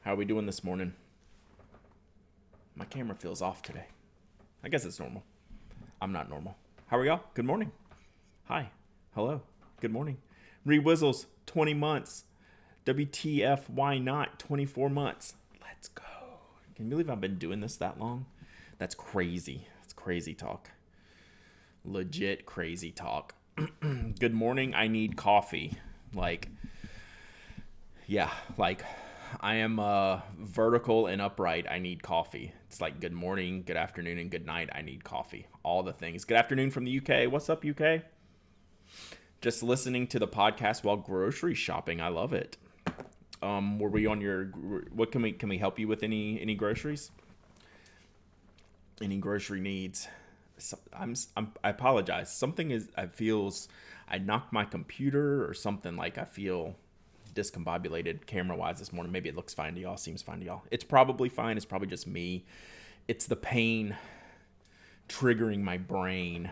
How are we doing this morning? My camera feels off today. I guess it's normal. I'm not normal. How are y'all? Good morning. Hi. Hello. Good morning. Rewizzles, 20 months. WTF, why not? 24 months. Let's go. Can you believe I've been doing this that long? That's crazy. That's crazy talk. Legit crazy talk. Good morning. I need coffee. Like I am vertical and upright. I need coffee. It's like good morning, good afternoon, and good night. I need coffee. All the things. Good afternoon from the UK. What's up, UK? Just listening to the podcast while grocery shopping. I love it. Were we on your? What can we help you with? Any groceries? Any grocery needs? I apologize. Something is. I knocked my computer or something. Like I feel discombobulated camera wise this morning. Maybe it looks fine to y'all, seems fine to y'all. It's probably fine. It's probably just me. It's the pain triggering my brain.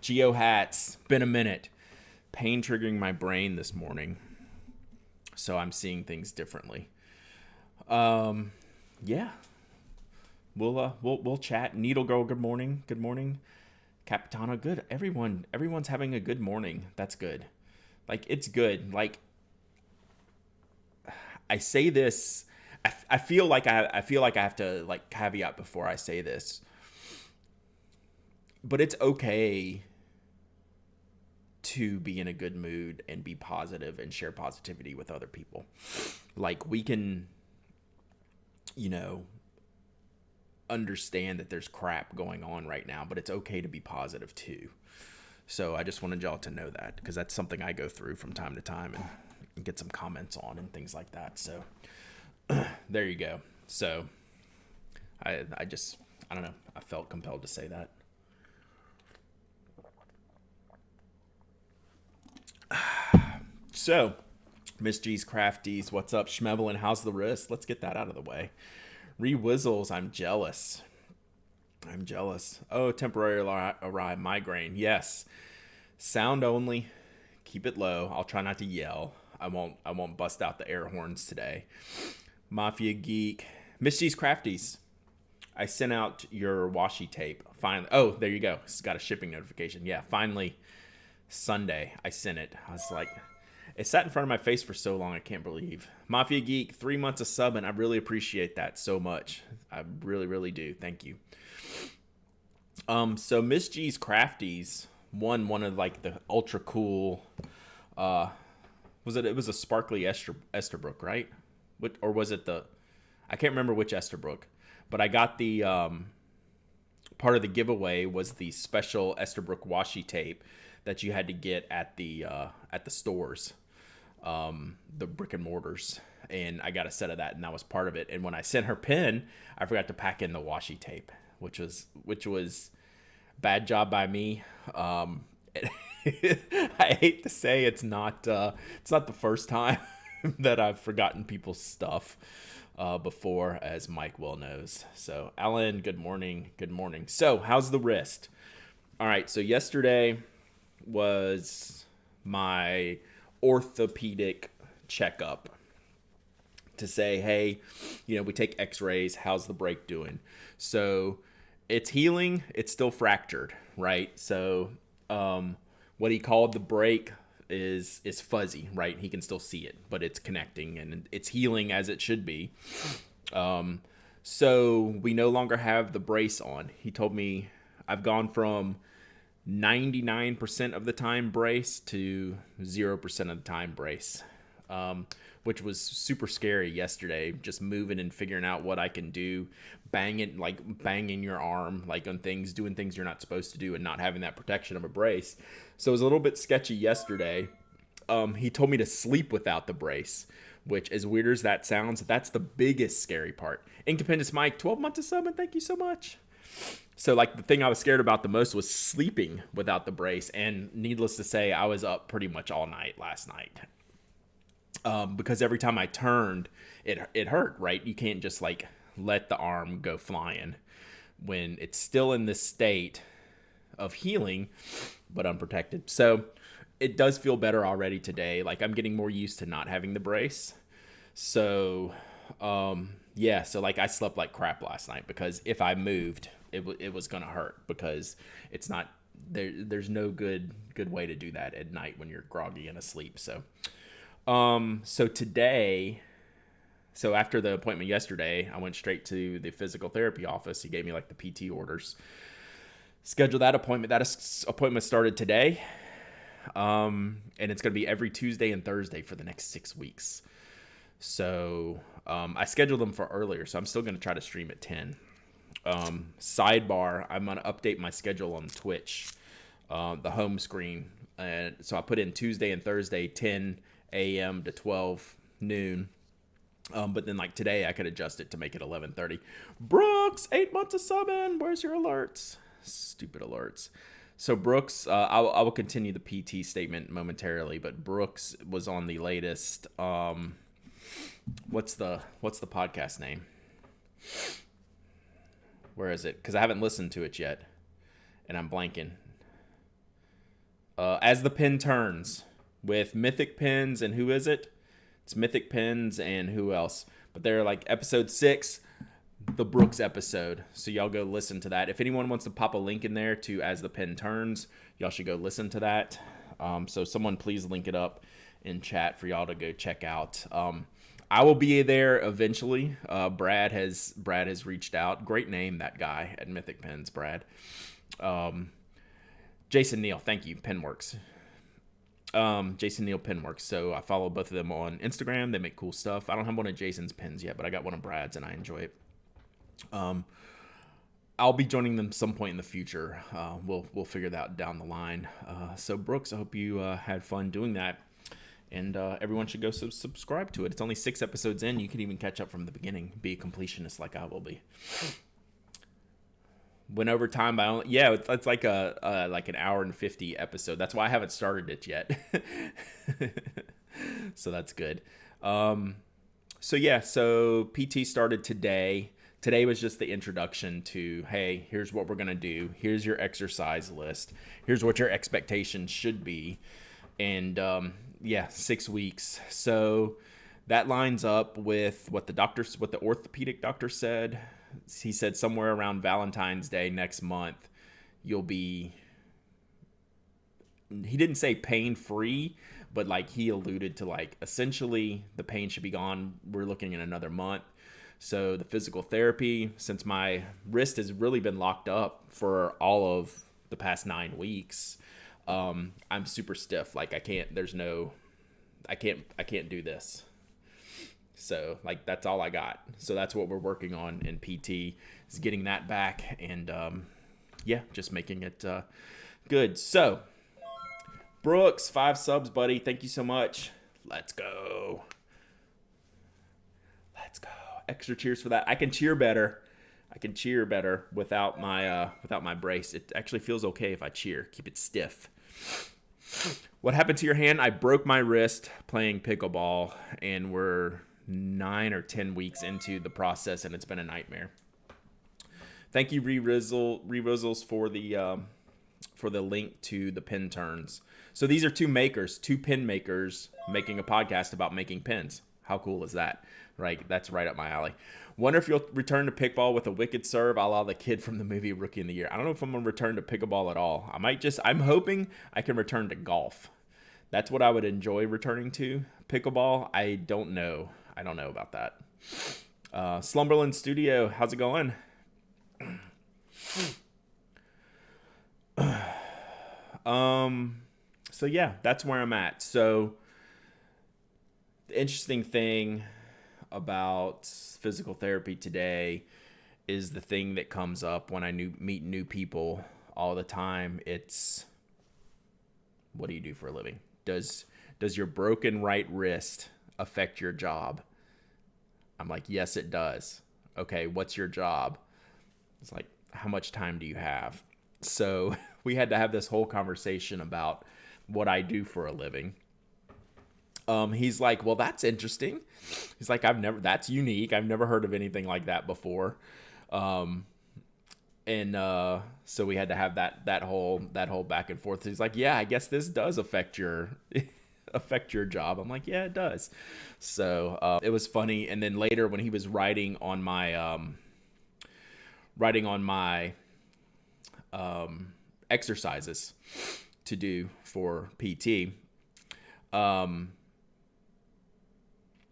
Geo hats, been a minute. Pain triggering my brain this morning. So I'm seeing things differently. Yeah. We'll chat. Needle Girl, good morning. Good morning. Capitana, good. Everyone's having a good morning. That's good. Like it's good. Like I say this, I feel like I have to like caveat before I say this, but it's okay to be in a good mood and be positive and share positivity with other people. Like we can, understand that there's crap going on right now, but it's okay to be positive too. So I just wanted y'all to know that because that's something I go through from time to time and get some comments on and things like that. So there you go. So I don't know. I felt compelled to say that. So Miss G's Crafties, what's up? Schmevelin, how's the wrist? Let's get that out of the way. Rewizzles, I'm jealous. Oh, temporary awry migraine. Yes. Sound only. Keep it low. I'll try not to yell. I won't bust out the air horns today. Mafia Geek. Miss G's Crafties. I sent out your washi tape. Finally. Oh, there you go. It's got a shipping notification. Yeah, finally. Sunday, I sent it. I was like, it sat in front of my face for so long, I can't believe. Mafia Geek, 3 months of subbing. I really appreciate that so much. I really, really do. Thank you. So Miss G's Crafties won one of like the ultra cool. It was a sparkly Esterbrook, right? Or was it the? I can't remember which Esterbrook, but I got the part of the giveaway was the special Esterbrook washi tape that you had to get at the stores, the brick and mortars, and I got a set of that, and that was part of it. And when I sent her pin, I forgot to pack in the washi tape, which was bad job by me. I hate to say it's not the first time that I've forgotten people's stuff before, as Mike well knows. So Alan, good morning. So how's the wrist? All right, so yesterday was my orthopedic checkup to say, hey, we take x-rays, how's the break doing? So it's healing, it's still fractured, right? So what he called the break is fuzzy, right? He can still see it, but it's connecting and it's healing as it should be. So we no longer have the brace on. He told me I've gone from 99% of the time brace to 0% of the time brace, which was super scary yesterday, just moving and figuring out what I can do, banging your arm, like on things, doing things you're not supposed to do and not having that protection of a brace. So it was a little bit sketchy yesterday. He told me to sleep without the brace, which, as weird as that sounds, that's the biggest scary part. Independence Mike, 12 months of sub, and thank you so much. So like the thing I was scared about the most was sleeping without the brace. And needless to say, I was up pretty much all night last night. Because every time I turned, it hurt, right? You can't just like let the arm go flying when it's still in this state of healing, but unprotected. So it does feel better already today. Like I'm getting more used to not having the brace. So Yeah, so like I slept like crap last night because if I moved, it was gonna hurt because it's not there's no good way to do that at night when you're groggy and asleep. So today, so after the appointment yesterday, I went straight to the physical therapy office. He gave me like the PT orders. Scheduled that appointment. Appointment started today, and it's gonna be every Tuesday and Thursday for the next 6 weeks. So I scheduled them for earlier, so I'm still going to try to stream at 10. Sidebar, I'm going to update my schedule on Twitch, the home screen. And so I put in Tuesday and Thursday, 10 a.m. to 12 noon. But then like today, I could adjust it to make it 11:30. Brooks, 8 months of subbing. Where's your alerts? Stupid alerts. So Brooks, I will continue the PT statement momentarily, but Brooks was on the latest... What's the podcast name? Where is it? Because I haven't listened to it yet, and I'm blanking. As the Pen Turns with Mythic Pens, and who is it? It's Mythic Pens and who else? But they're like episode 6, the Brooks episode. So y'all go listen to that. If anyone wants to pop a link in there to As the Pen Turns, y'all should go listen to that. So someone please link it up in chat for y'all to go check out. I will be there eventually. Brad has reached out. Great name, that guy at Mythic Pens, Brad. Jason Neal, thank you, Penworks. Jason Neal Penworks. So I follow both of them on Instagram. They make cool stuff. I don't have one of Jason's pens yet, but I got one of Brad's and I enjoy it. I'll be joining them some point in the future. We'll figure that out down the line. So Brooks, I hope you had fun doing that. And everyone should go subscribe to it. It's only 6 episodes in. You can even catch up from the beginning. Be a completionist like I will be. Went over time by only... Yeah, it's like like an hour and 50 episode. That's why I haven't started it yet. So that's good. So PT started today. Today was just the introduction to, hey, here's what we're going to do. Here's your exercise list. Here's what your expectations should be. And 6 weeks. So that lines up with what the orthopedic doctor said. He said somewhere around Valentine's Day next month, you'll be, he didn't say pain free, but like he alluded to like essentially the pain should be gone. We're looking at another month. So the physical therapy, since my wrist has really been locked up for all of the past 9 weeks, I'm super stiff. Like I can't do this. So like, that's all I got. So that's what we're working on in PT, is getting that back and, just making it, good. So Brooks, 5 subs, buddy. Thank you so much. Let's go. Extra cheers for that. I can cheer better without my brace. It actually feels okay if I cheer. Keep it stiff. What happened to your hand? I broke my wrist playing pickleball, and we're 9 or 10 weeks into the process, and it's been a nightmare. Thank you, Re-Rizzles, for the link to the pen turns. So these are 2 pen makers making a podcast about making pens. How cool is that? Right, that's right up my alley. Wonder if you'll return to pickball with a wicked serve, a la the kid from the movie Rookie of the Year. I don't know if I'm gonna return to pickleball at all. I'm hoping I can return to golf. That's what I would enjoy returning to. Pickleball, I don't know about that. Slumberland Studio, how's it going? So yeah, that's where I'm at. So the interesting thing about physical therapy today is the thing that comes up when I meet new people all the time. It's, what do you do for a living? Does your broken right wrist affect your job? I'm like, yes, it does. Okay, what's your job? It's like, how much time do you have? So we had to have this whole conversation about what I do for a living. He's like, well, that's interesting. He's like, that's unique. I've never heard of anything like that before. So we had to have that whole back and forth. He's like, yeah, I guess this does affect your affect your job? I'm like, yeah, it does. So it was funny. And then later when he was writing on my exercises to do for PT,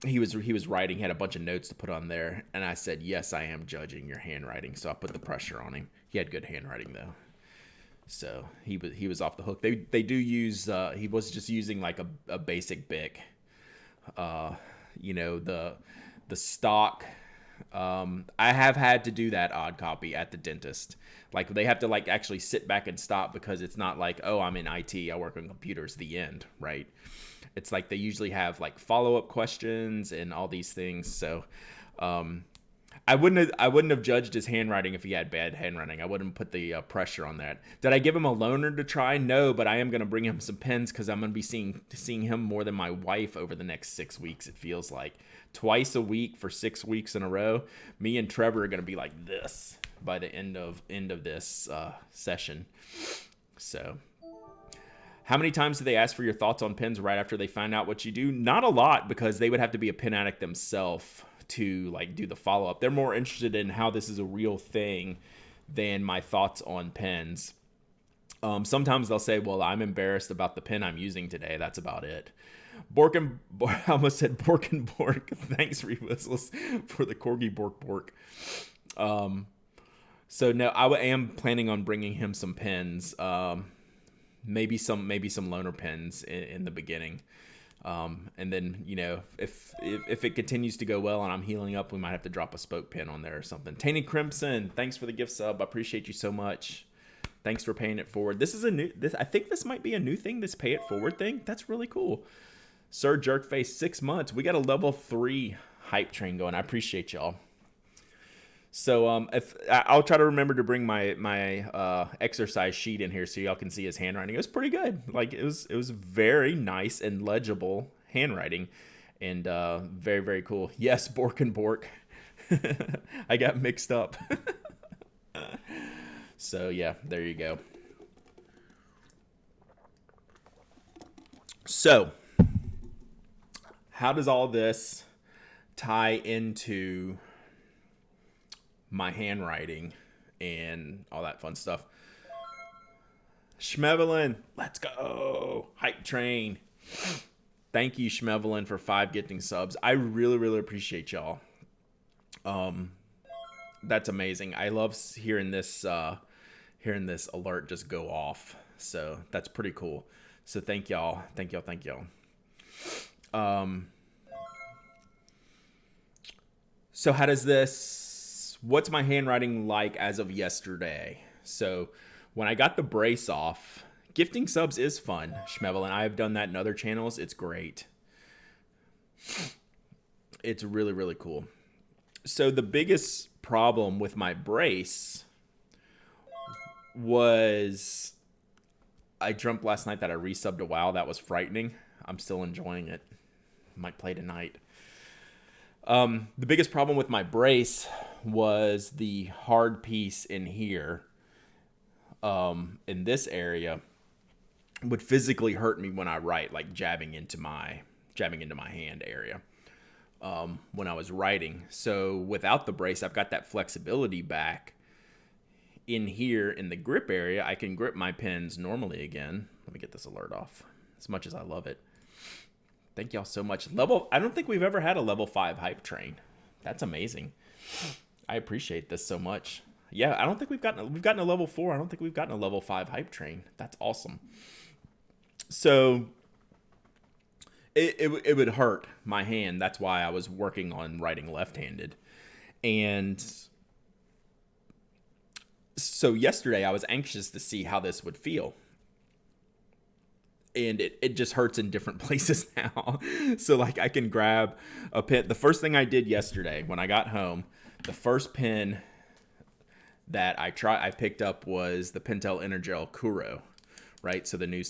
he was writing, he had a bunch of notes to put on there, and I said, yes, I am judging your handwriting. So I put the pressure on him. He had good handwriting though. So he was off the hook. They do use he was just using like a basic Bic. The stock. I have had to do that odd copy at the dentist. Like they have to like actually sit back and stop, because it's not like, oh, I'm in IT, I work on computers, the end, right? It's like they usually have like follow-up questions and all these things. So I wouldn't have judged his handwriting if he had bad handwriting. I wouldn't put the pressure on that. Did I give him a loaner to try? No, but I am going to bring him some pens, because I'm going to be seeing him more than my wife over the next 6 weeks. It feels like twice a week for 6 weeks in a row. Me and Trevor are going to be like this by the end of this session. So, how many times do they ask for your thoughts on pens right after they find out what you do? Not a lot, because they would have to be a pen addict themselves to like do the follow-up. They're more interested in how this is a real thing than my thoughts on pens. Sometimes they'll say, well, I'm embarrassed about the pen I'm using today. That's about it. I almost said Bork and Bork. Thanks, Rewhistles, for the Corgi Bork Bork. So no, I am planning on bringing him some pens. Maybe some loaner pens in the beginning. And then, if it continues to go well and I'm healing up, we might have to drop a spoke pin on there or something. Tainted Crimson, thanks for the gift sub. I appreciate you so much. Thanks for paying it forward. This is I think this might be a new thing, this pay it forward thing. That's really cool. Sir Jerkface, 6 months. We got a level 3 hype train going. I appreciate y'all. So if I'll try to remember to bring my exercise sheet in here so y'all can see his handwriting. It was pretty good. Like it was very nice and legible handwriting, and very, very cool. Yes, Bork and Bork. I got mixed up. So yeah, there you go. So how does all this tie into my handwriting and all that fun stuff? Schmevelin, let's go. Hype train. Thank you, Schmevelin, for 5 gifting subs. I really, really appreciate y'all. That's amazing. I love hearing this alert just go off. So that's pretty cool. So thank y'all. Thank y'all. So how does this, what's my handwriting like as of yesterday? So when I got the brace off, gifting subs is fun, Schmevel, and I have done that in other channels. It's great. It's really, really cool. So the biggest problem with my brace was I dreamt last night that I resubbed a WoW. That was frightening. I'm still enjoying it. Might play tonight. The biggest problem with my brace was the hard piece in here, in this area, would physically hurt me when I write, like jabbing into my hand area, when I was writing. So without the brace, I've got that flexibility back in here in the grip area. I can grip my pens normally again. Let me get this alert off, as much as I love it. Thank y'all so much. I don't think we've ever had a level 5 hype train. That's amazing. I appreciate this so much. Yeah, I don't think we've gotten a level 4. I don't think we've gotten a level 5 hype train. That's awesome. So it would hurt my hand. That's why I was working on writing left-handed. And so yesterday I was anxious to see how this would feel. And it just hurts in different places now. So like I can grab a pen. The first thing I did yesterday when I got home, the first pen that I picked up was the Pentel Energel Kuro, right? So the new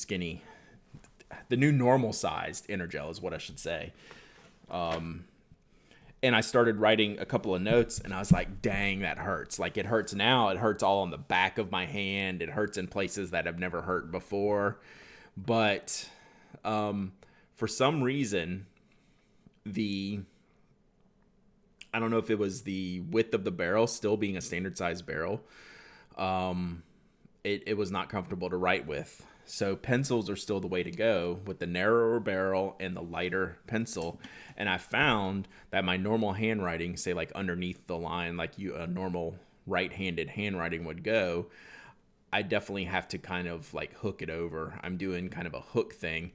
normal sized Energel is what I should say. And I started writing a couple of notes, and I was like, dang, that hurts. Like, it hurts now. It hurts all on the back of my hand. It hurts in places that have never hurt before. But for some reason, I don't know if it was the width of the barrel still being a standard size barrel. It was not comfortable to write with. So pencils are still the way to go with the narrower barrel and the lighter pencil. And I found that my normal handwriting, say like underneath the line, like a normal right-handed handwriting would go, I definitely have to kind of like hook it over. I'm doing kind of a hook thing.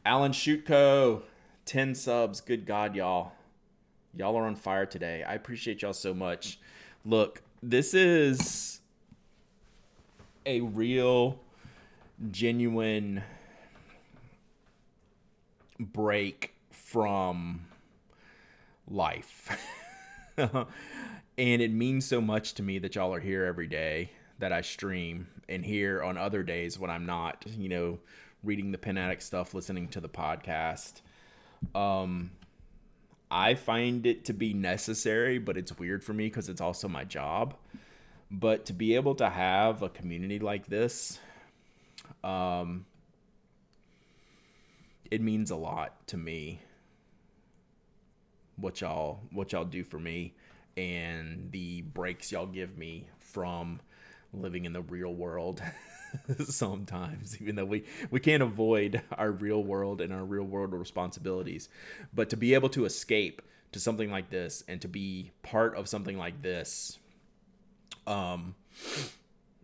Alan Shootco, 10 subs. Good God, y'all. Y'all are on fire today. I appreciate y'all so much. Look, this is a real, genuine break from life. And it means so much to me that y'all are here every day, that I stream, and here on other days when I'm not, reading the Pen Addict stuff, listening to the podcast. I find it to be necessary, but it's weird for me because it's also my job. But to be able to have a community like this, it means a lot to me. What y'all do for me, and the breaks y'all give me from living in the real world. Sometimes, even though we can't avoid our real world and our real world responsibilities, but to be able to escape to something like this and to be part of something like this,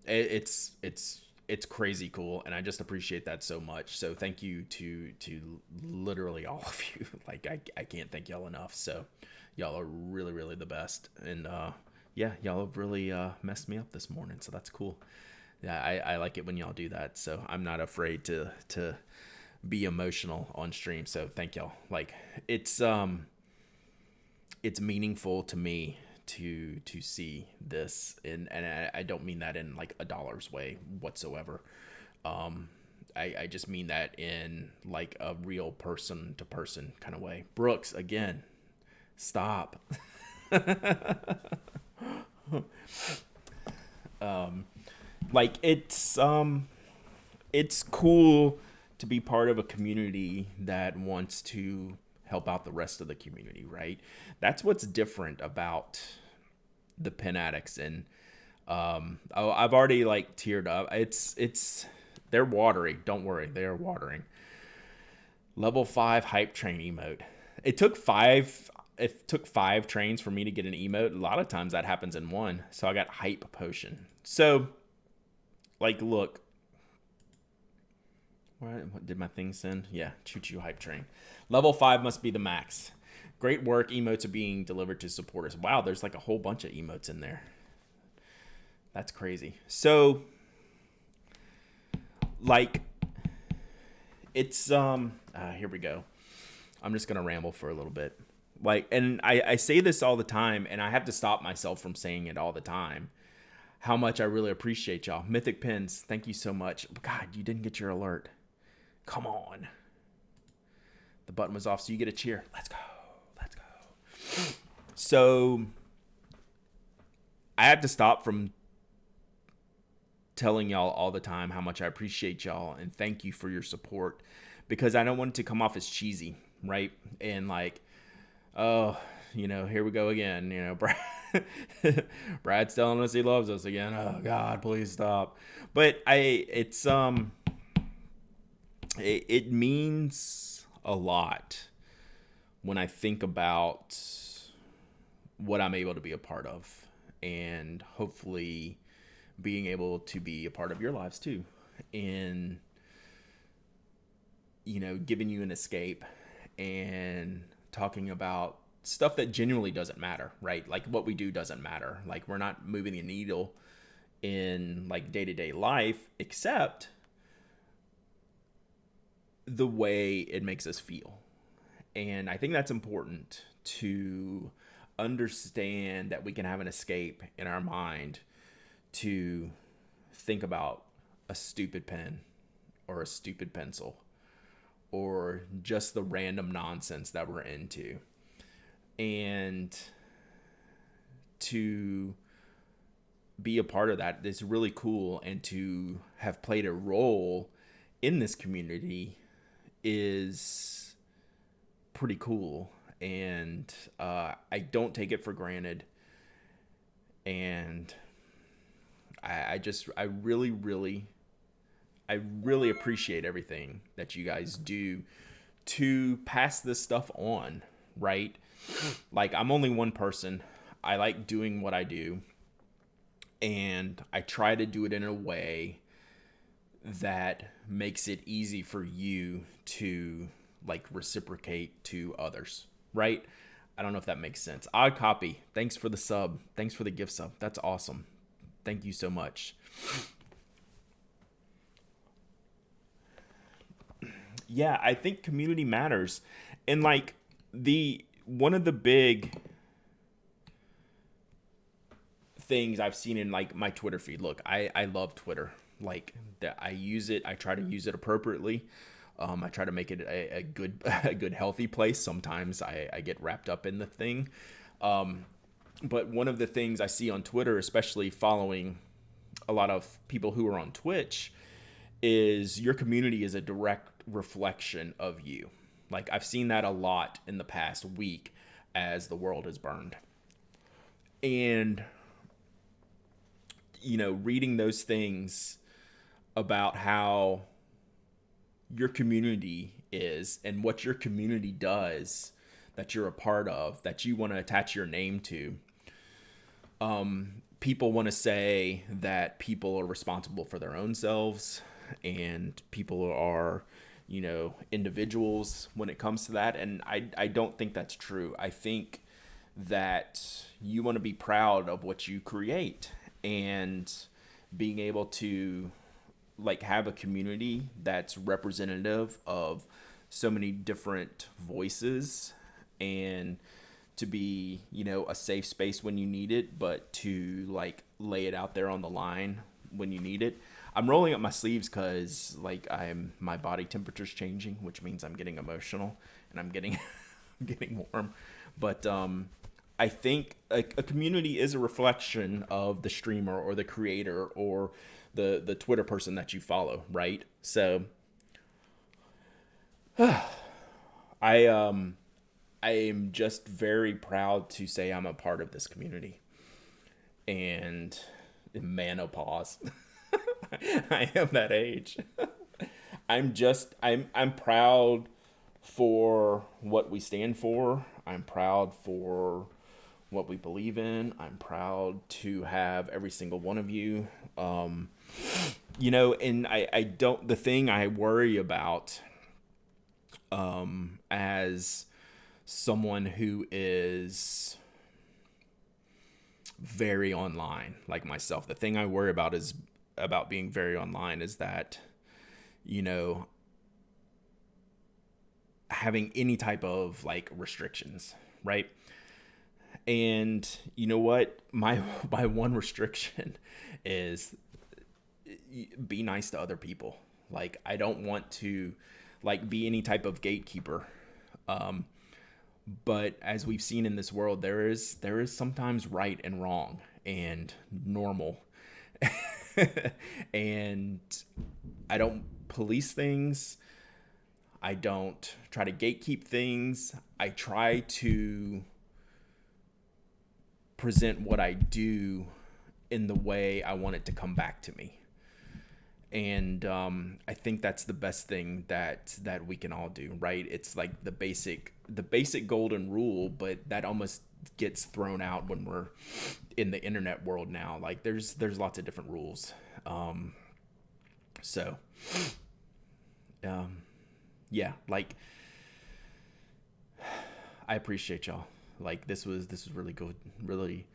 it's crazy cool, and I just appreciate that so much. So thank you to literally all of you. Like I can't thank y'all enough. So y'all are really, really the best, and yeah, y'all have really messed me up this morning, so that's cool. Yeah, I like it when y'all do that. So I'm not afraid to be emotional on stream. So thank y'all. Like it's meaningful to me to see this, and I don't mean that in like a dollar's way whatsoever. I just mean that in like a real person to person kind of way. Brooks, again, stop. Like it's cool to be part of a community that wants to help out the rest of the community, right? That's what's different about the Pen Addicts. And I've already like teared up. It's they're watery. Don't worry, they are watering. Level 5 hype train emote. It took five trains for me to get an emote. A lot of times that happens in one. So I got hype potion. So like, look, what did my thing send? Yeah, choo-choo hype train. Level 5 must be the max. Great work. Emotes are being delivered to supporters. Wow, there's like a whole bunch of emotes in there. That's crazy. So, like, it's, here we go. I'm just going to ramble for a little bit. Like, and I say this all the time, and I have to stop myself from saying it all the time. How much I really appreciate y'all. Mythic Pins, thank you so much. God, you didn't get your alert. Come on. The button was off, so you get a cheer. Let's go. Let's go. So, I have to stop from telling y'all all the time how much I appreciate y'all and thank you for your support, because I don't want it to come off as cheesy, right? And like, oh, here we go again. Brad's telling us he loves us again. Oh God, please stop. But it means a lot when I think about what I'm able to be a part of, and hopefully being able to be a part of your lives too, and giving you an escape and talking about stuff that genuinely doesn't matter, right? Like what we do doesn't matter. Like we're not moving the needle in like day-to-day life, except the way it makes us feel. And I think that's important to understand, that we can have an escape in our mind to think about a stupid pen or a stupid pencil or just the random nonsense that we're into. And to be a part of that is really cool, and to have played a role in this community is pretty cool, and I don't take it for granted. And I really, really, I really appreciate everything that you guys do to pass this stuff on, right? Like, I'm only one person. I like doing what I do, and I try to do it in a way that makes it easy for you to like reciprocate to others, right? I don't know if that makes sense. Odd Copy, thanks for the sub. Thanks for the gift sub. That's awesome. Thank you so much. Yeah, I think community matters. And like the one of the big things I've seen in like my Twitter feed. Look, I love Twitter. Like that, I use it. I try to use it appropriately. I try to make it a good, a good, healthy place. Sometimes I get wrapped up in the thing. But one of the things I see on Twitter, especially following a lot of people who are on Twitch, is your community is a direct reflection of you. Like I've seen that a lot in the past week as the world has burned. And you know, reading those things about how your community is and what your community does that you're a part of, that you want to attach your name to. People want to say that people are responsible for their own selves and people are, you know, individuals when it comes to that. And I don't think that's true. I think that you want to be proud of what you create, and being able to like have a community that's representative of so many different voices, and to be, you know, a safe space when you need it, but to like lay it out there on the line when you need it. I'm rolling up my sleeves because like my body temperature's changing, which means I'm getting emotional and I'm getting I'm getting warm. But I think a community is a reflection of the streamer or the creator or the Twitter person that you follow, right? So I am just very proud to say I'm a part of this community. And menopause. I am that age. I'm proud for what we stand for. I'm proud for what we believe in. I'm proud to have every single one of you. You know, and I don't, the thing I worry about, as someone who is very online, like myself, the thing I worry about is about being very online is that, you know, having any type of like restrictions, right? And you know what? My one restriction is be nice to other people. Like I don't want to like be any type of gatekeeper. But as we've seen in this world, there is sometimes right and wrong and normal. And I don't police things. I don't try to gatekeep things. I try to present what I do in the way I want it to come back to me. And I think that's the best thing that we can all do, right? It's like the basic golden rule, but that almost gets thrown out when we're in the internet world now. Like there's lots of different rules. Yeah, like I appreciate y'all. Like this was really good, really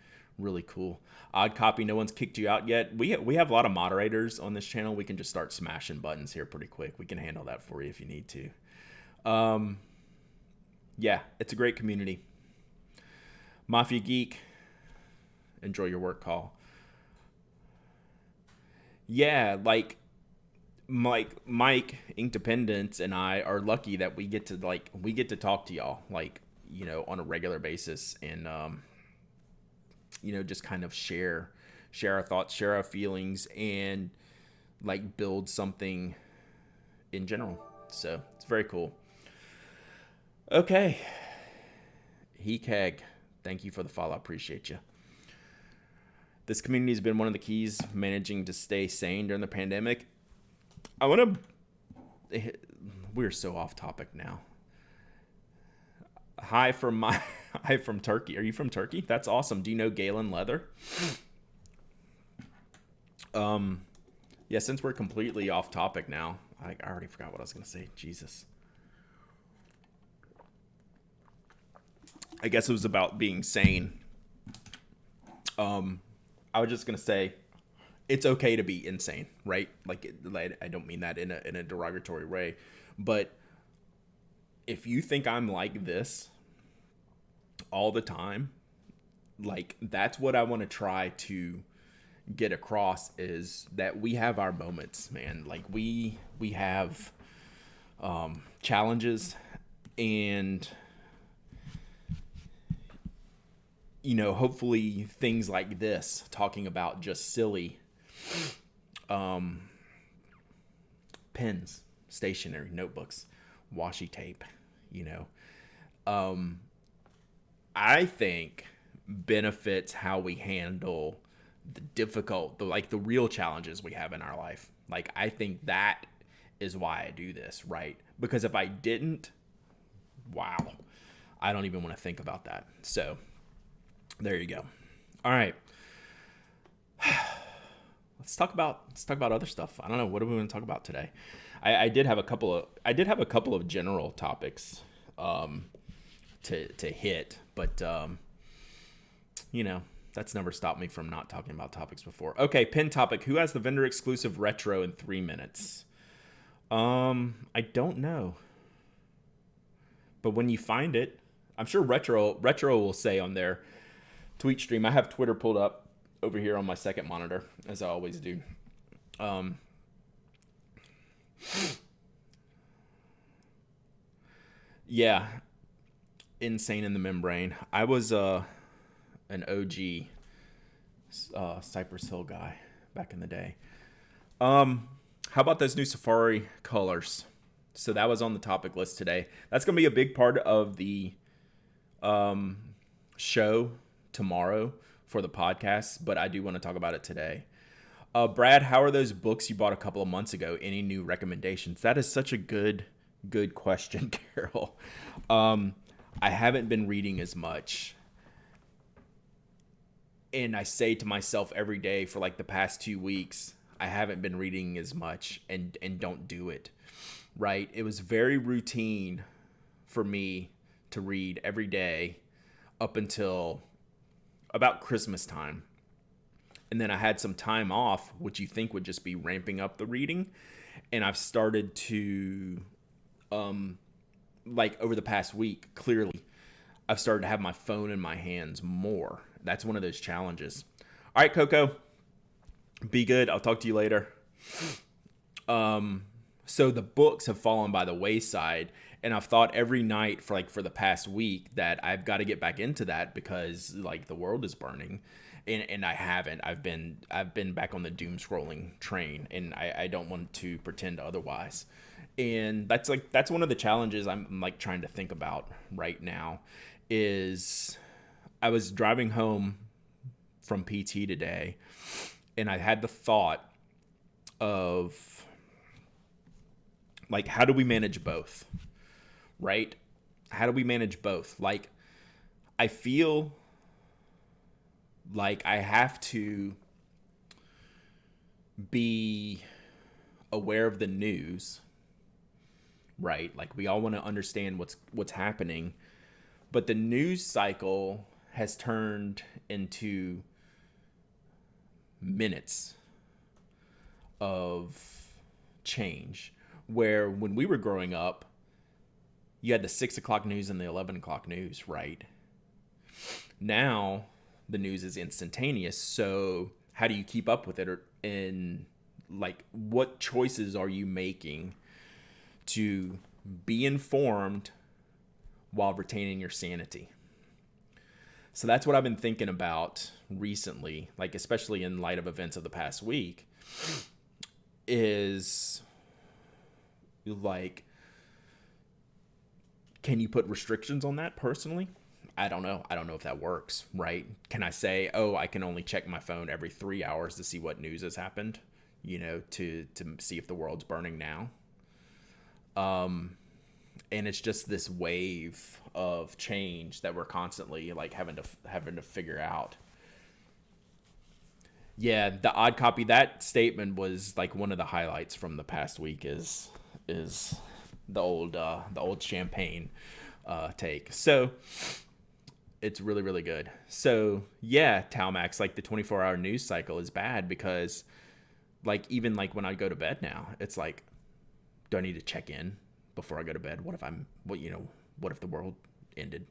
cool. Odd Copy, no one's kicked you out yet. We have a lot of moderators on this channel. We can just start smashing buttons here pretty quick. We can handle that for you if you need to. Yeah, it's a great community. Mafia Geek, enjoy your work call. Yeah, like Mike Inkdependence and I are lucky that we get to talk to y'all, like, you know, on a regular basis, and you know, just kind of share our thoughts, share our feelings, and like build something in general. So it's very cool. Okay. He Keg, thank you for the follow. I appreciate you. This community has been one of the keys managing to stay sane during the pandemic. I want to. We're so off topic now. Hi from Turkey. Are you from Turkey? That's awesome. Do you know Galen Leather? Yeah. Since we're completely off topic now, I already forgot what I was gonna say. Jesus. I guess it was about being sane. I was just gonna say it's okay to be insane, right? Like, I don't mean that in a derogatory way, but if you think I'm like this all the time, like that's what I want to try to get across is that we have our moments, man. Like we have challenges, and hopefully things like this, talking about just silly pens, stationery, notebooks, washi tape, I think benefits how we handle the real challenges we have in our life. Like, I think that is why I do this, right? Because if I didn't, wow, I don't even want to think about that. So there you go. All right. Let's talk about other stuff. I don't know, what do we want to talk about today? I did have a couple of general topics to hit, but that's never stopped me from not talking about topics before. Okay, pin topic. Who has the vendor exclusive retro in 3 minutes? I don't know. But when you find it, I'm sure retro will say on their tweet stream. I have Twitter pulled up over here on my second monitor, as I always do. Yeah, insane in the membrane. I was an OG Cypress Hill guy back in the day. How about those new Safari colors? So that was on the topic list today. That's going to be a big part of the show tomorrow for the podcast, but I do want to talk about it today. Brad, how are those books you bought a couple of months ago? Any new recommendations? That is such a good question, Carol. I haven't been reading as much. And I say to myself every day for like the past 2 weeks, I haven't been reading as much, and don't do it, right? It was very routine for me to read every day up until about Christmas time. And then I had some time off, which you think would just be ramping up the reading. And I've started to, over the past week, clearly, I've started to have my phone in my hands more. That's one of those challenges. All right, Coco, be good. I'll talk to you later. So the books have fallen by the wayside, and I've thought every night for the past week that I've got to get back into that because the world is burning, and I haven't. I've been back on the doom scrolling train, and I don't want to pretend otherwise. And that's one of the challenges I'm trying to think about right now. Is I was driving home from PT today, and I had the thought of how do we manage both, right? How do we manage both? I feel like I have to be aware of the news, right? We all want to understand what's happening, but the news cycle has turned into minutes of change, where when we were growing up, you had the 6 o'clock news and the 11 o'clock news, right? Now the news is instantaneous. So how do you keep up with it? What choices are you making to be informed while retaining your sanity? So that's what I've been thinking about recently, especially in light of events of the past week, is Can you put restrictions on that personally? I don't know. I don't know if that works, right? Can I say, oh, I can only check my phone every 3 hours to see what news has happened, to see if the world's burning now? And it's just this wave of change that we're constantly like having to figure out. Yeah, the odd copy, that statement was like one of the highlights from the past week is the old champagne take. So it's really, really good. So yeah, Talmax, like the 24-hour news cycle is bad because like even like when I go to bed now, it's like, do I need to check in before I go to bed? What if the world ended?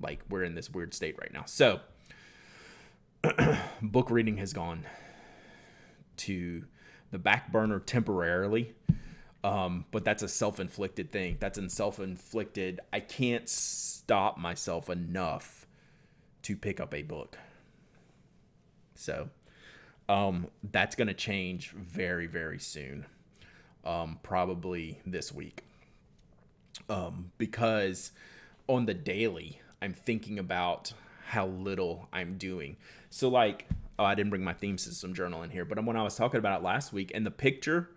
Like we're in this weird state right now. So book reading has gone to the back burner temporarily. But that's a self-inflicted thing. That's self-inflicted. I can't stop myself enough to pick up a book. So, that's going to change very, very soon. Probably this week. Because on the daily, I'm thinking about how little I'm doing. So like, I didn't bring my theme system journal in here, but when I was talking about it last week, and the picture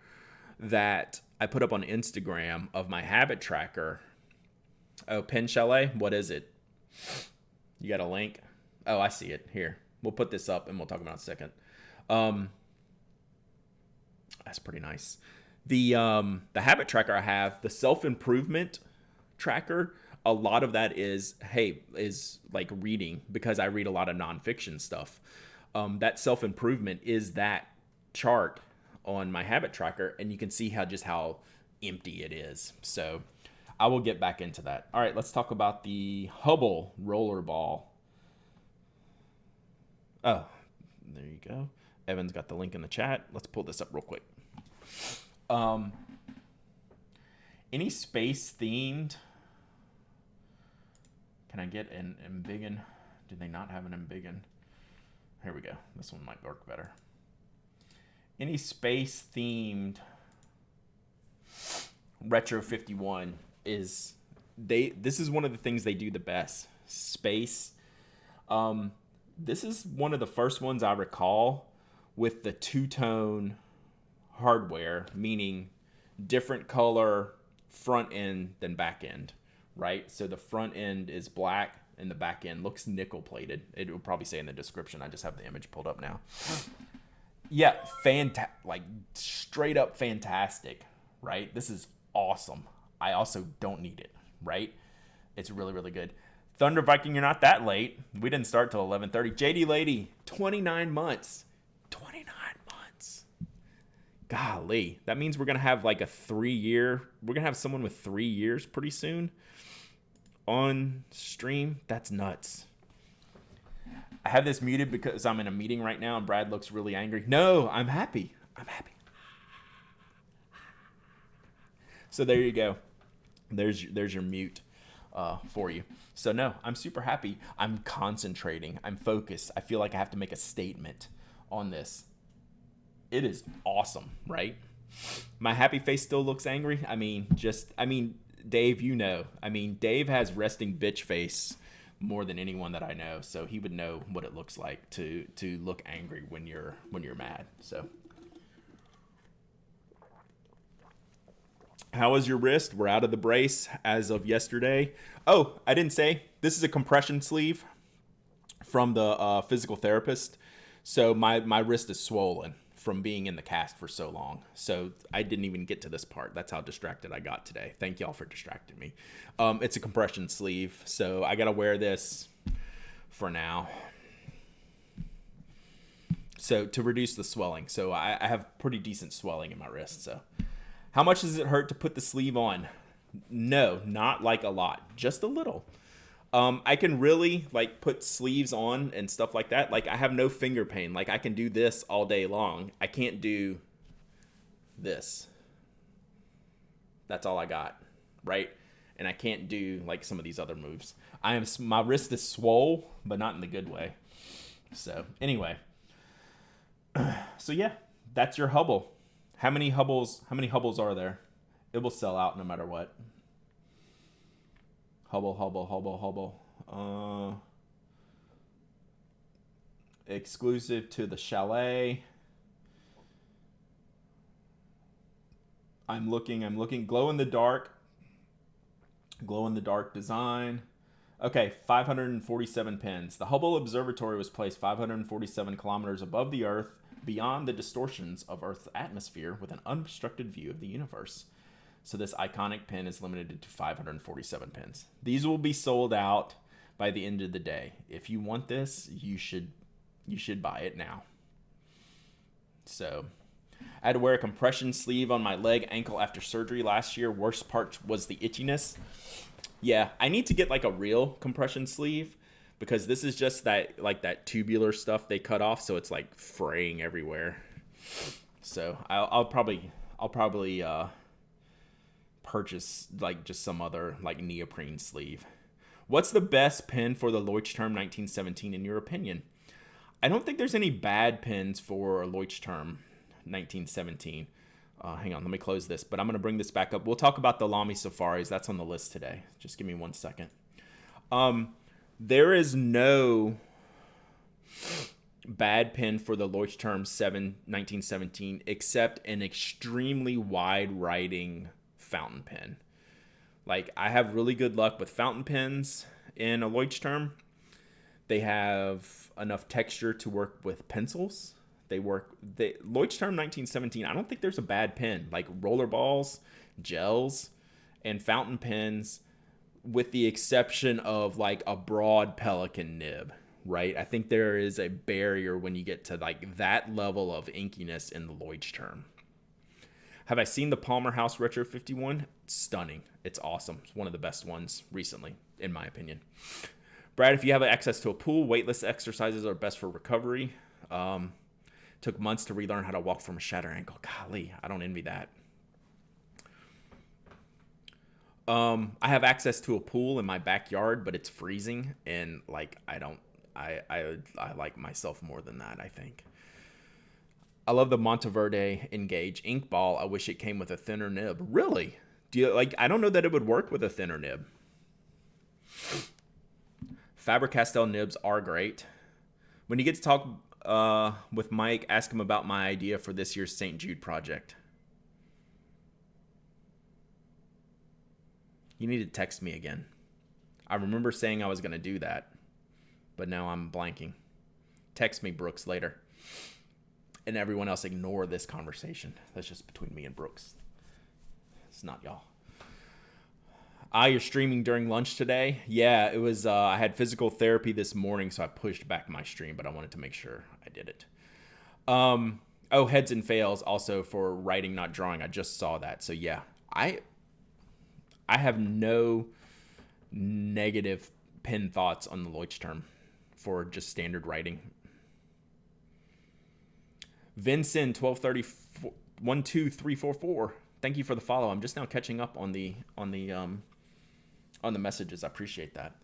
that I put up on Instagram of my habit tracker. Oh, Pen Chalet? What is it? You got a link? Oh, I see it. Here. We'll put this up and we'll talk about it in a second. That's pretty nice. The habit tracker I have, the self-improvement tracker, a lot of that is like reading, because I read a lot of nonfiction stuff. That self-improvement is that chart on my habit tracker, and you can see how empty it is. So I will get back into that. All right, let's talk about the Hubble Rollerball. Oh, there you go. Evan's got the link in the chat. Let's pull this up real quick. Any space themed? Can I get an embiggen? Do they not have an embiggen? Here we go. This one might work better. Any space themed Retro 51 this is one of the things they do the best. Space. This is one of the first ones I recall with the two-tone hardware, meaning different color front end than back end, right? So the front end is black and the back end looks nickel plated. It will probably say in the description. I just have the image pulled up now. Yeah, like straight up fantastic, right? This is awesome. I also don't need it, right? It's really, really good. Thunder Viking, you're not that late. We didn't start till 11:30. JD Lady, 29 months. 29 months. Golly. That means we're going to have like we're going to have someone with 3 years pretty soon on stream. That's nuts. I have this muted because I'm in a meeting right now and Brad looks really angry. No, I'm happy. I'm happy. So there you go. There's your mute for you. So no, I'm super happy. I'm concentrating. I'm focused. I feel like I have to make a statement on this. It is awesome, right? My happy face still looks angry. Dave, Dave has resting bitch face more than anyone that I know, so he would know what it looks like to look angry when you're mad. So how is your wrist? We're out of the brace as of yesterday. Oh, I didn't say, this is a compression sleeve from the physical therapist. So my wrist is swollen from being in the cast for so long. So I didn't even get to this part. That's how distracted I got today. Thank y'all for distracting me. It's a compression sleeve. So I got to wear this for now. So to reduce the swelling. So I have pretty decent swelling in my wrist. So how much does it hurt to put the sleeve on? No, not like a lot, just a little. I can really like put sleeves on and stuff like that. Like I have no finger pain. Like I can do this all day long. I can't do this. That's all I got, right? And I can't do like some of these other moves. My wrist is swole, but not in the good way. So anyway, so yeah, that's your Hubble. How many Hubbles are there? It will sell out no matter what. Hubble. Exclusive to the chalet. I'm looking. Glow in the dark design. Okay, 547 pins. The Hubble Observatory was placed 547 kilometers above the Earth, beyond the distortions of Earth's atmosphere, with an unobstructed view of the universe. So this iconic pin is limited to 547 pins. These will be sold out by the end of the day. If you want this, you should buy it now. So I had to wear a compression sleeve on my leg ankle after surgery last year. Worst part was the itchiness. Yeah, I need to get like a real compression sleeve, because this is just that tubular stuff they cut off, so it's like fraying everywhere. So I'll probably purchase like just some other like neoprene sleeve. What's the best pen for the Leuchtturm 1917 in your opinion? I don't think there's any bad pens for Leuchtturm 1917. Hang on, let me close this, but I'm going to bring this back up. We'll talk about the Lamy Safaris. That's on the list today. Just give me 1 second. There is no bad pen for the Leuchtturm 1917 except an extremely wide writing fountain pen. Like, I have really good luck with fountain pens in a Leuchtturm. They have enough texture to work with pencils. Leuchtturm 1917, I don't think there's a bad pen. Like rollerballs, gels, and fountain pens, with the exception of like a broad pelican nib, right? I think there is a barrier when you get to like that level of inkiness in the Leuchtturm. Have I seen the Palmer House Retro 51? It's stunning. It's awesome. It's one of the best ones recently, in my opinion. Brad, if you have access to a pool, weightless exercises are best for recovery. Took months to relearn how to walk from a shattered ankle. Golly, I don't envy that. I have access to a pool in my backyard, but it's freezing, and like I like myself more than that, I think. I love the Monteverde Engage ink ball. I wish it came with a thinner nib. Really? I don't know that it would work with a thinner nib. Faber-Castell nibs are great. When you get to talk with Mike, ask him about my idea for this year's St. Jude project. You need to text me again. I remember saying I was going to do that, but now I'm blanking. Text me, Brooks, later. And everyone else, ignore this conversation. That's just between me and Brooks. It's not y'all. You're streaming during lunch today? Yeah, it was. I had physical therapy this morning, so I pushed back my stream, but I wanted to make sure I did it. Heads and fails also for writing, not drawing. I just saw that. So yeah, I have no negative pen thoughts on the Leuchtturm for just standard writing. Vincent 1230 Thank you for the follow. I'm just now catching up on the messages. I appreciate that.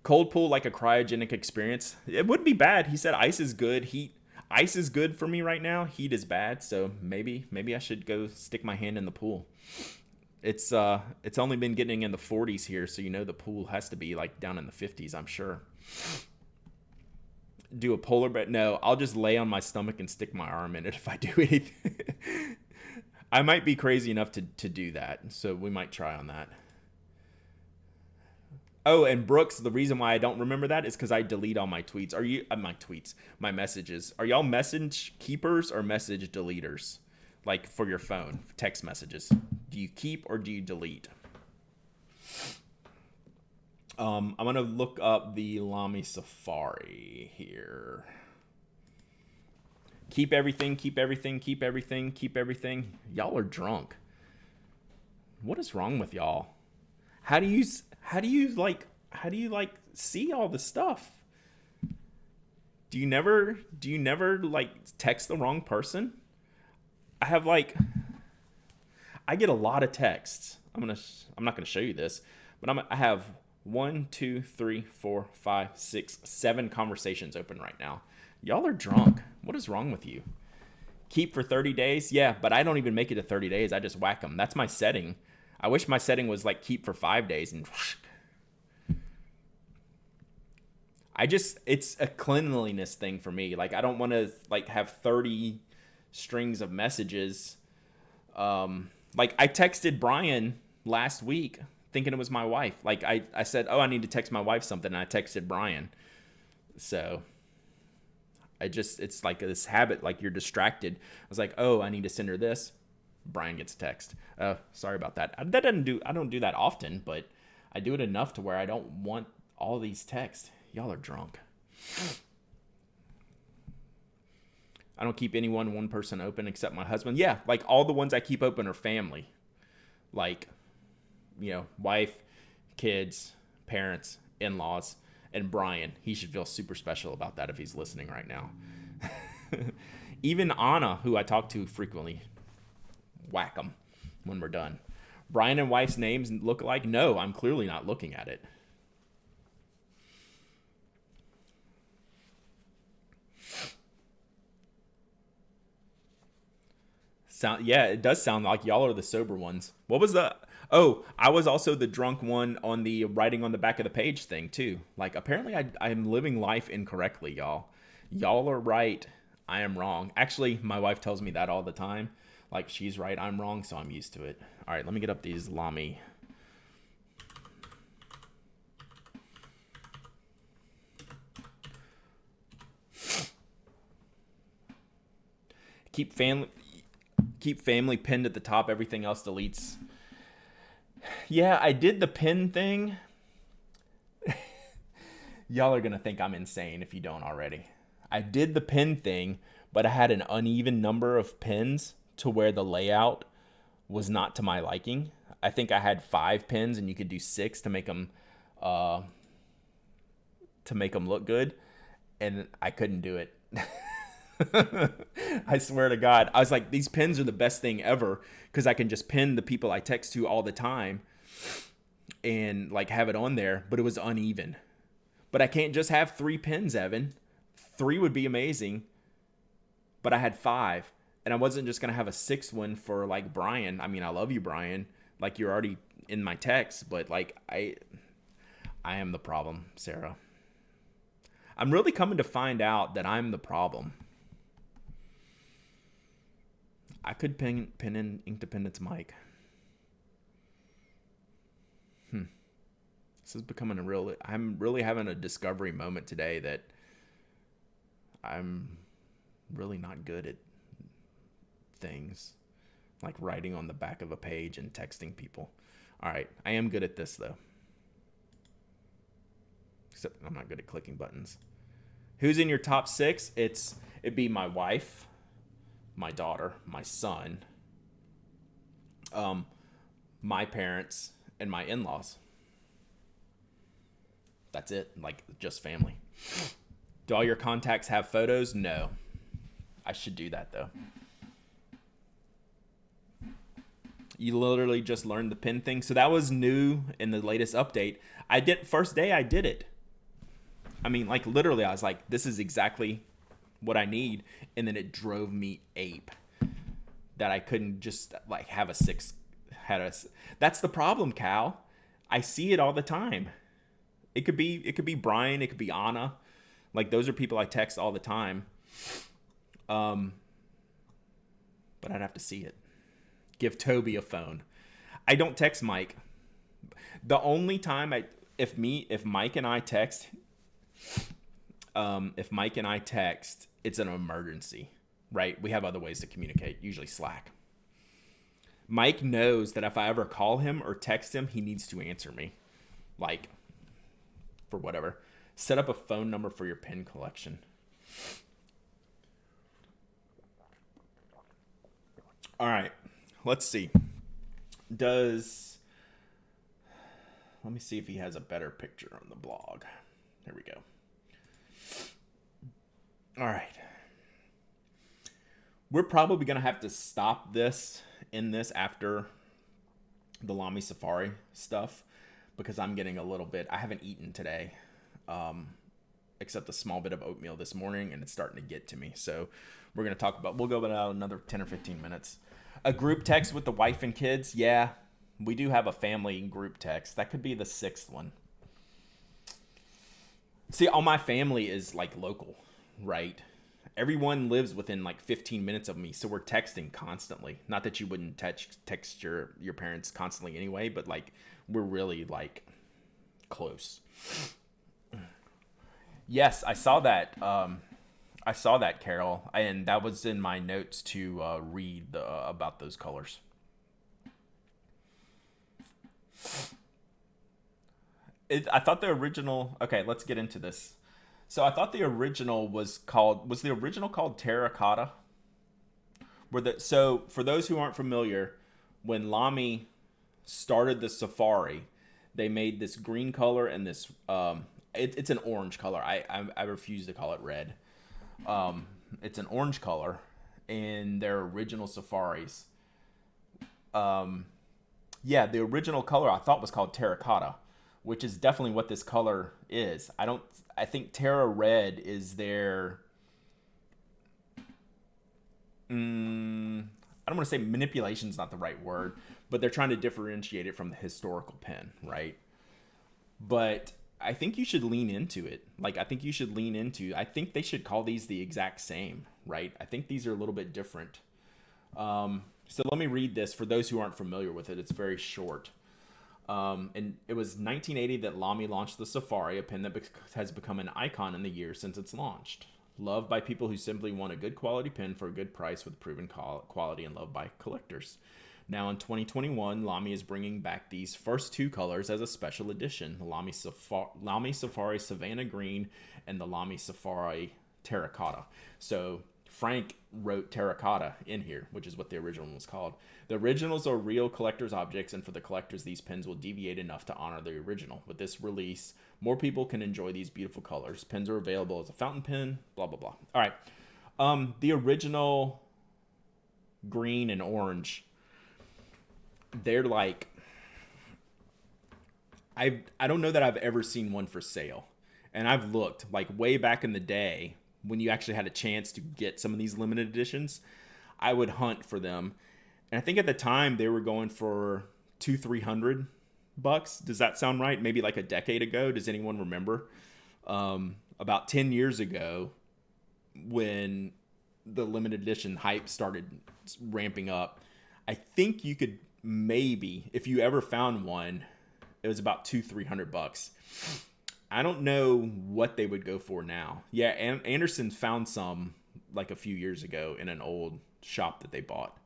Cold pool like a cryogenic experience. It wouldn't be bad. He said ice is good. Ice is good for me right now. Heat is bad. So maybe I should go stick my hand in the pool. It's only been getting in the 40s here, so the pool has to be like down in the 50s, I'm sure. Do a polar bear? No, I'll just lay on my stomach and stick my arm in it if I do anything. I might be crazy enough to do that, so we might try on that. Oh, and Brooks, the reason why I don't remember that is because I delete all my tweets. My messages. Are y'all message keepers or message deleters? Like for your phone, text messages. Do you keep or do you delete? I'm going to look up the Lamy Safari here. Keep everything. Y'all are drunk. What is wrong with y'all? How do you see all the stuff? Do you never text the wrong person? I get a lot of texts. I'm not gonna show you this, but I have 1, 2, 3, 4, 5, 6, 7 conversations open right now. Y'all are drunk. What is wrong with you? Keep for 30 days? Yeah, but I don't even make it to 30 days. I just whack them. That's my setting. I wish my setting was like keep for 5 days and It's a cleanliness thing for me. Like, I don't want to like have 30 strings of messages. Like, I texted Brian last week thinking it was my wife. Like, I said, oh, I need to text my wife something, and I texted Brian. So it's like this habit, like you're distracted. I was like, oh, I need to send her this. Brian gets a text. Sorry about that. I don't do that often, but I do it enough to where I don't want all these texts. Y'all are drunk. I don't keep one person open except my husband. Yeah, like all the ones I keep open are family. Like, wife, kids, parents, in-laws, and Brian. He should feel super special about that if he's listening right now. Even Anna, who I talk to frequently, whack them when we're done. Brian and wife's names look alike? No, I'm clearly not looking at it. Yeah, it does sound like y'all are the sober ones. What was the... Oh, I was also the drunk one on the writing on the back of the page thing, too. Like, apparently I'm living life incorrectly, y'all. Y'all are right. I am wrong. Actually, my wife tells me that all the time. Like, she's right, I'm wrong, so I'm used to it. All right, let me get up these Lamy. Keep family pinned at the top. Everything else deletes. Yeah, I did the pin thing. Y'all are going to think I'm insane if you don't already. I did the pin thing, but I had an uneven number of pins to where the layout was not to my liking. I think I had 5 pins, and you could do 6 to make them look good, and I couldn't do it. I swear to God. I was like, these pins are the best thing ever because I can just pin the people I text to all the time and like have it on there, but it was uneven. But I can't just have 3 pins, Evan. 3 would be amazing, but I had 5, and I wasn't just going to have a 6th one for like Brian. I mean, I love you, Brian. Like, you're already in my text, but like I am the problem, Sarah. I'm really coming to find out that I'm the problem. I could pin in Inkdependence Mike. This is becoming I'm really having a discovery moment today that I'm really not good at things. Like writing on the back of a page and texting people. All right, I am good at this though. Except I'm not good at clicking buttons. Who's in your top 6? It'd be my wife, my daughter, my son, my parents, and my in-laws. That's it. Like, just family. Do all your contacts have photos? No. I should do that, though. You literally just learned the pin thing. So that was new in the latest update. First day I did it. I mean, like, literally, I was like, this is exactly what I need. And then it drove me ape that I couldn't just, like, have a 6. That's the problem, Cal. I see it all the time. It could be Brian. It could be Anna. Like, those are people I text all the time. But I'd have to see it. Give Toby a phone. I don't text Mike. The only time if Mike and I text, it's an emergency, right? We have other ways to communicate, usually Slack. Mike knows that if I ever call him or text him, he needs to answer me. Like, for whatever. Set up a phone number for your pin collection. All right. Let's see. Let me see if he has a better picture on the blog. There we go. All right. We're probably going to have to stop this after the Lamy Safari stuff because I'm getting a little bit... I haven't eaten today, except a small bit of oatmeal this morning, and it's starting to get to me. So we're going to talk about... We'll go about another 10 or 15 minutes. A group text with the wife and kids? Yeah, we do have a family group text. That could be the 6th one. See, all my family is like local, right? Everyone lives within like 15 minutes of me, so we're texting constantly. Not that you wouldn't text your parents constantly anyway, but like we're really like close. Yes, I saw that. I saw that, Carol, and that was in my notes to read about those colors. I thought the original. Okay, let's get into this. So I thought the original was the original called terracotta. So for those who aren't familiar, when Lamy started the Safari, they made this green color and this it's an orange color. I refuse to call it red. It's an orange color in their original Safaris. Yeah, the original color I thought was called terracotta, which is definitely what this color is. I think Terra Red is their I don't want to say manipulation is not the right word, but they're trying to differentiate it from the historical pen, right? But I think you should lean into it. Like I think you should lean into. I think they should call these the exact same, right? I think these are a little bit different. So let me read this for those who aren't familiar with it. It's very short. And it was 1980 that Lamy launched the Safari, a pen that has become an icon in the years since it's launched. Loved by people who simply want a good quality pen for a good price with proven quality, and loved by collectors. Now in 2021, Lamy is bringing back these first two colors as a special edition: the Lamy Safari Savannah Green and the Lamy Safari Terracotta. So Frank wrote terracotta in here, which is what the original was called. The originals are real collector's objects, and for the collectors, these pens will deviate enough to honor the original. With this release, more people can enjoy these beautiful colors. Pens are available as a fountain pen, blah, blah, blah. All right. The original green and orange, they're like, I don't know that I've ever seen one for sale. And I've looked, like way back in the day, when you actually had a chance to get some of these limited editions, I would hunt for them. And I think at the time they were going for $200-300. Does that sound right? Maybe like a decade ago. Does anyone remember? About 10 years ago, when the limited edition hype started ramping up, I think you could maybe, if you ever found one, it was about $200-300. I don't know what they would go for now. Yeah, Anderson found some like a few years ago in an old shop that they bought,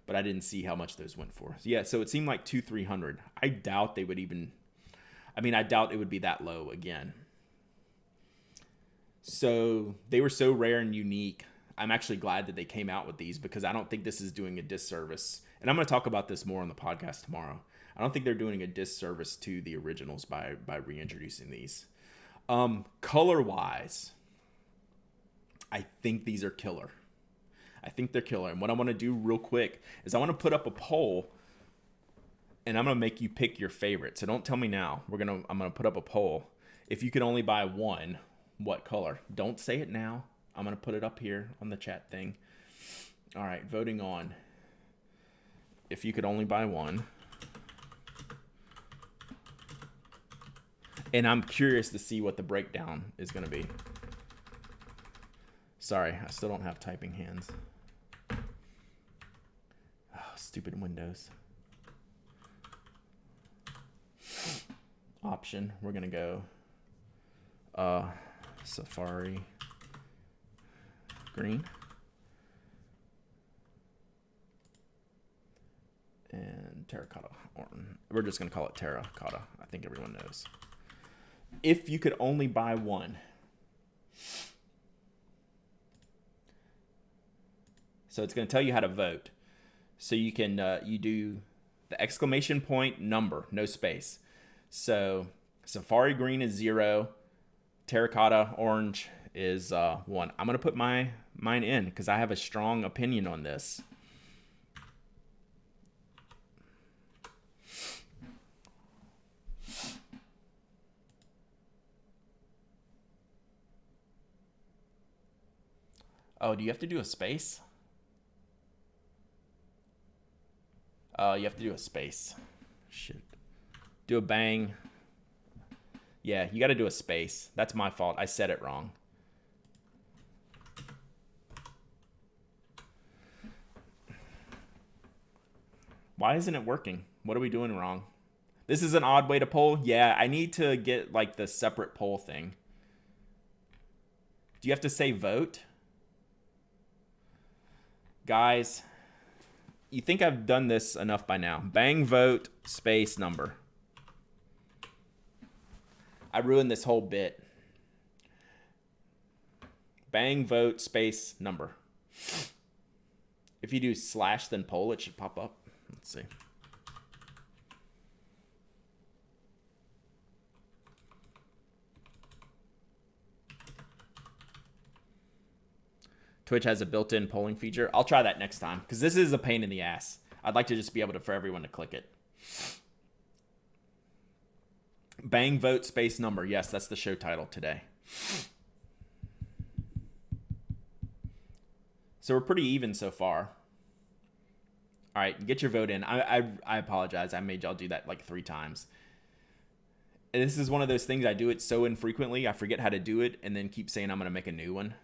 but I didn't see how much those went for. Yeah, so it seemed like $200-300. I doubt they would even. I mean, I doubt it would be that low again. So they were so rare and unique. I'm actually glad that they came out with these, because I don't think this is doing a disservice. And I'm going to talk about this more on the podcast tomorrow. I don't think they're doing a disservice to the originals by reintroducing these. Color-wise, I think these are killer. I think they're killer. And what I want to do real quick is I want to put up a poll, and I'm going to make you pick your favorite. So don't tell me now. I'm going to put up a poll. If you could only buy one, what color? Don't say it now. I'm going to put it up here on the chat thing. All right, voting on. If you could only buy one. And I'm curious to see what the breakdown is going to be. Sorry, I still don't have typing hands. Oh, stupid Windows. Option, we're going to go Safari Green. And Terracotta. We're just going to call it Terracotta. I think everyone knows. If you could only buy one. So it's going to tell you how to vote. So you can you do the exclamation point number, no space. So Safari Green is 0. Terracotta Orange is 1. I'm going to put mine in because I have a strong opinion on this. Oh, do you have to do a space? You have to do a space. Shit. Do a bang. Yeah, you got to do a space. That's my fault. I said it wrong. Why isn't it working? What are we doing wrong? This is an odd way to poll. Yeah, I need to get like the separate poll thing. Do you have to say vote? Guys, you think I've done this enough by now. Bang vote space number. I ruined this whole bit. Bang vote space number. If you do slash then poll, it should pop up. Let's see. Twitch has a built-in polling feature. I'll try that next time because this is a pain in the ass. I'd like to just be able to for everyone to click it. Bang vote space number. Yes, that's the show title today. So we're pretty even so far. All right, get your vote in. I apologize. I made y'all do that like 3 times. And this is one of those things I do it so infrequently. I forget how to do it and then keep saying I'm going to make a new one.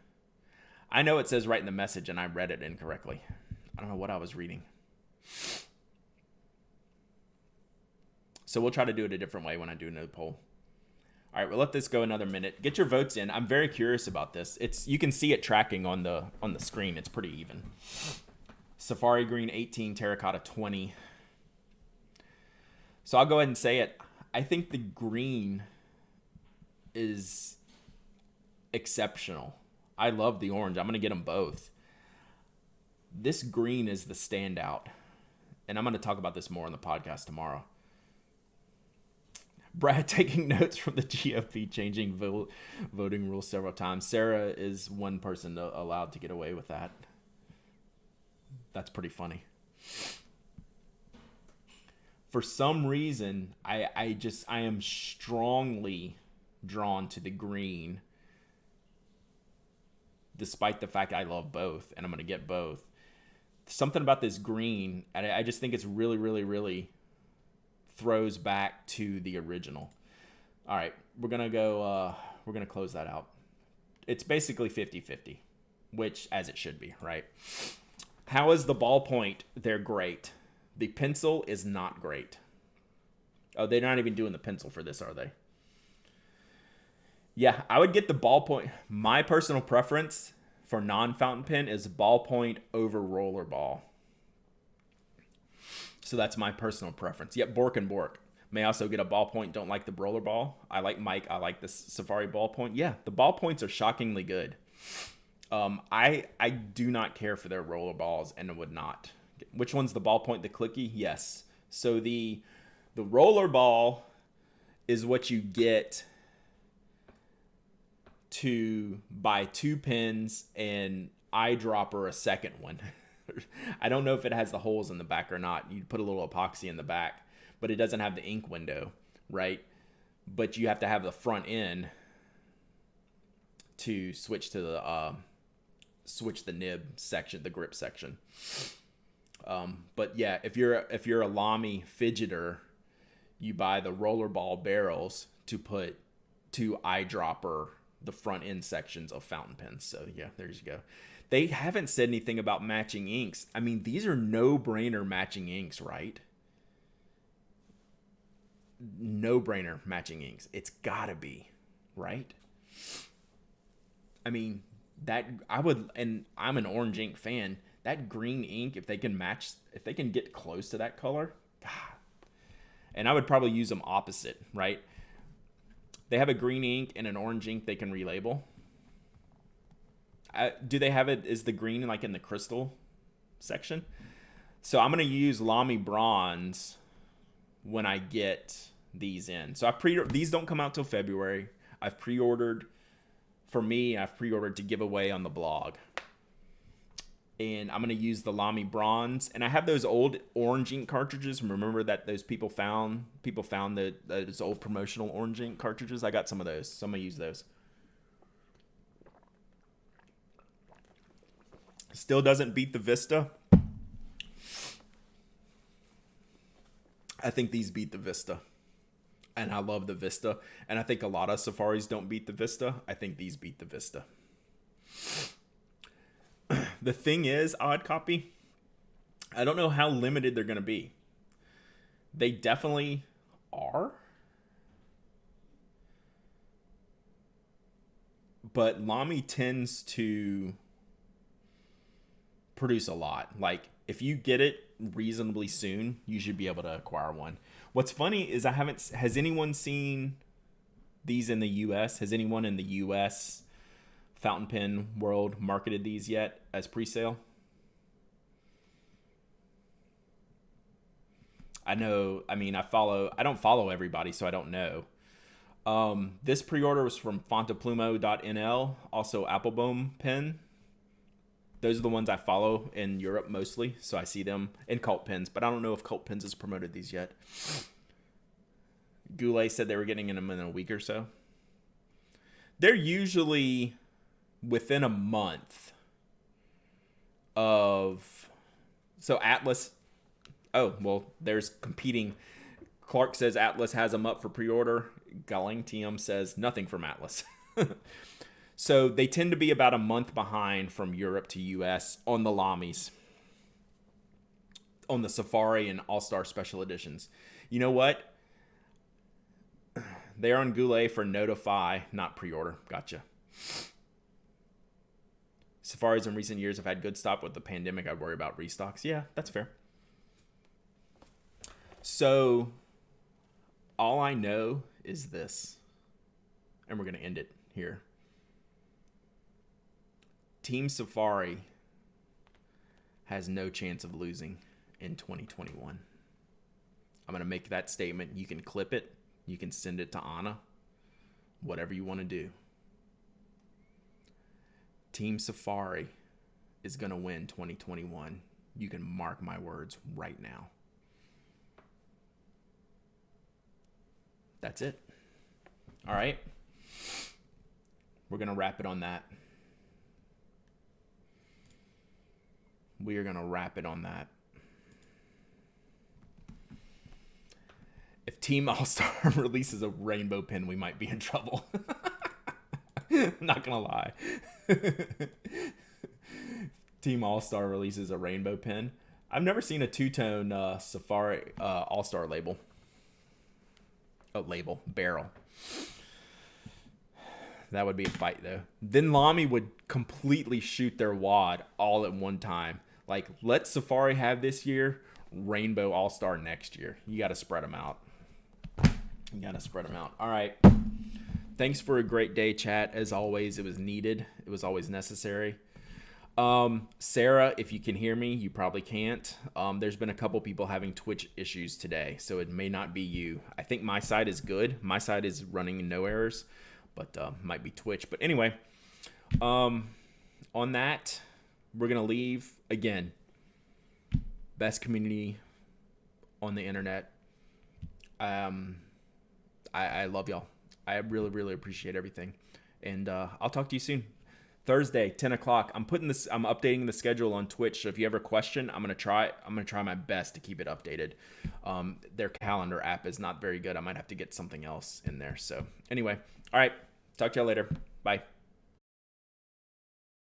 I know it says right in the message and I read it incorrectly. I don't know what I was reading. So we'll try to do it a different way when I do another poll. All right, we'll let this go another minute. Get your votes in. I'm very curious about this. You can see it tracking on the screen. It's pretty even. Safari green 18, terracotta 20. So I'll go ahead and say it. I think the green is exceptional. I love the orange. I'm going to get them both. This green is the standout. And I'm going to talk about this more on the podcast tomorrow. Brad taking notes from the GOP changing voting rules several times. Sarah is one person allowed to get away with that. That's pretty funny. For some reason, I am strongly drawn to the green, despite the fact I love both, and I'm going to get both. Something about this green, I just think it's really, really, really throws back to the original. All right, we're going to close that out. It's basically 50-50, which as it should be, right? How is the ballpoint? They're great. The pencil is not great. Oh, they're not even doing the pencil for this, are they? Yeah, I would get the ballpoint. My personal preference for non-fountain pen is ballpoint over rollerball. So that's my personal preference. Yep, Bork and Bork. May also get a ballpoint. Don't like the rollerball. I like Mike. I like the Safari ballpoint. Yeah, the ballpoints are shockingly good. I do not care for their rollerballs and would not. Which one's the ballpoint? The clicky? Yes. So the rollerball is what you get to buy 2 pens and eyedropper a second one. I don't know if it has the holes in the back or not. You put a little epoxy in the back, but it doesn't have the ink window, right? But you have to have the front end to switch to the nib section, the grip section. But yeah, if you're a Lamy fidgeter, you buy the rollerball barrels to put 2 eyedropper the front end sections of fountain pens. So yeah, there you go. They haven't said anything about matching inks. I mean, these are no-brainer matching inks, right? No-brainer matching inks. It's gotta be, right? I mean, that I would, and I'm an orange ink fan. That green ink, if they can get close to that color, God. And I would probably use them opposite, right? They have a green ink and an orange ink they can relabel. Do they have it? Is the green like in the crystal section? So I'm going to use Lamy Bronze when I get these in. So these don't come out till February. I've pre-ordered to give away on the blog. And I'm going to use the Lamy Bronze. And I have those old orange ink cartridges. Remember that those people found those old promotional orange ink cartridges? I got some of those. So I'm going to use those. Still doesn't beat the Vista. I think these beat the Vista. And I love the Vista. And I think a lot of Safaris don't beat the Vista. I think these beat the Vista. The thing is, Odd Copy, I don't know how limited they're going to be. They definitely are. But Lamy tends to produce a lot. Like, if you get it reasonably soon, you should be able to acquire one. What's funny is has anyone seen these in the US? Has anyone in the US fountain pen world marketed these yet as pre-sale? I know, I mean, I don't follow everybody, so I don't know. This pre-order was from fontaplumo.nl, also Applebaum Pen. Those are the ones I follow in Europe mostly, so I see them in Cult Pens, but I don't know if Cult Pens has promoted these yet. Goulet said they were getting them in a week or so. They're usually within a month of... So Atlas... Oh, well, there's competing... Clark says Atlas has them up for pre-order. Galentium says nothing from Atlas. So they tend to be about a month behind from Europe to US on the Lamys, on the Safari and All-Star Special Editions. You know what? They're on Goulet for notify, not pre-order. Gotcha. Safaris in recent years have had good stock. With the pandemic, I worry about restocks. Yeah, that's fair. So all I know is this, and we're going to end it here. Team Safari has no chance of losing in 2021. I'm going to make that statement. You can clip it. You can send it to Anna. Whatever you want to do. Team Safari is going to win 2021. You can mark my words right now. That's it. All right. We're going to wrap it on that. We are going to wrap it on that. If Team All-Star releases a rainbow pen, we might be in trouble. I'm not going to lie. Team All-Star releases a rainbow pen. I've never seen a two-tone Safari All-Star label. Barrel. That would be a fight, though. Then Lamy would completely shoot their wad all at one time. Like, let Safari have this year, Rainbow All-Star next year. You got to spread them out. All right. Thanks for a great day, chat. As always, it was needed. It was always necessary. Sarah, if you can hear me, you probably can't. There's been a couple people having Twitch issues today, so it may not be you. I think my side is good. My side is running no errors, but might be Twitch. But anyway, on that, we're going to leave. Again, best community on the internet. I love y'all. I really, really appreciate everything. And I'll talk to you soon. Thursday, 10 o'clock. I'm updating the schedule on Twitch. So if you have a question, I'm gonna try my best to keep it updated. Their calendar app is not very good. I might have to get something else in there. So anyway, all right. Talk to y'all later. Bye.